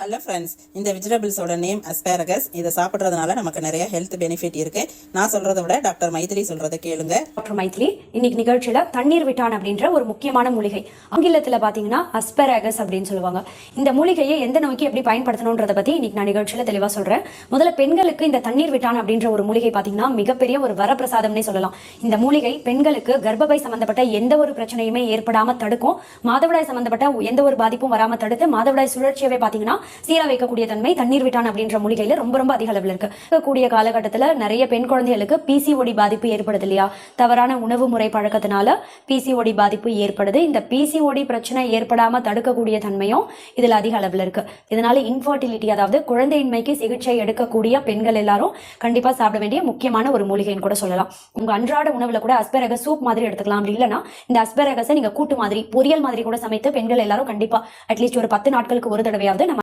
Hello friends, இந்த வெஜிடபிள்ஸோட name asparagus. இதை சாப்பிட்றதுனால நமக்கு நிறைய ஹெல்த் பெனிஃபிட் இருக்கு. நான் சொல்றதை விட டாக்டர் மைதிலி சொல்றதை கேளுங்க. டாக்டர் மைதிலி இன்னைக்கு நிகழ்ச்சியில தண்ணீர் விட்டான் அப்படின்ற ஒரு முக்கியமான மூலிகை, ஆங்கிலத்துல பாத்தீங்கன்னா அஸ்பாரகஸ் அப்படின்னு சொல்லுவாங்க. இந்த மூலிகையை எந்த நோய்க்கு எப்படி பயன்படுத்தணும்ன்றத பத்தி இன்னைக்கு நான் நிகழ்ச்சியில தெளிவா சொல்றேன். முதல்ல பெண்களுக்கு இந்த தண்ணீர் விட்டான் அப்படின்ற ஒரு மூலிகை பாத்தீங்கன்னா மிகப்பெரிய ஒரு வரப்பிரசாதம்னே சொல்லலாம். இந்த மூலிகை பெண்களுக்கு கர்ப்பப்பை சம்பந்தப்பட்ட எந்த ஒரு பிரச்சனையுமே ஏற்படாம தடுக்கும். மாதவிடாய் சம்பந்தப்பட்ட எந்த ஒரு பாதிப்பும் வராம தடுத்து மாதவிடாய் சுழற்சியவே பாத்தீங்கன்னா சீரா வைக்கக்கூடிய தன்மை தண்ணீர் விட்டான் அப்படின்ற மூலிகையில ரொம்ப ரொம்ப அதிக அளவில் இருக்கு. கூடிய காலகட்டத்தில் நிறைய பெண் குழந்தைகளுக்கு பிசிஓடி பாதிப்பு ஏற்படுது இல்லையா? தவறான உணவு முறை பழக்கத்தினால பிசிஓடி பாதிப்பு ஏற்படுது. இந்த பிசிஓடி பிரச்சனை ஏற்படாம தடுக்கக்கூடிய தன்மையும் இதுல அதிக அளவில் இருக்கு. இதனால இன்ஃபர்டிலிட்டி, அதாவது குழந்தையின்மைக்கு சிகிச்சை எடுக்கக்கூடிய பெண்கள் எல்லாரும் கண்டிப்பா சாப்பிட வேண்டிய முக்கியமான ஒரு மூலிகைன்னு கூட சொல்லலாம். உங்க அன்றாட உணவுல கூட அஸ்பாரகஸ் சூப் மாதிரி எடுத்துக்கலாம். அப்படி இல்லைன்னா இந்த அஸ்பாரகஸை நீங்க கூட்டு மாதிரி பொரியல் மாதிரி கூட சமைத்து பெண்கள் எல்லாரும் கண்டிப்பா அட்லீஸ்ட் ஒரு 10 நாட்களுக்கு ஒரு தடவையாவது நம்ம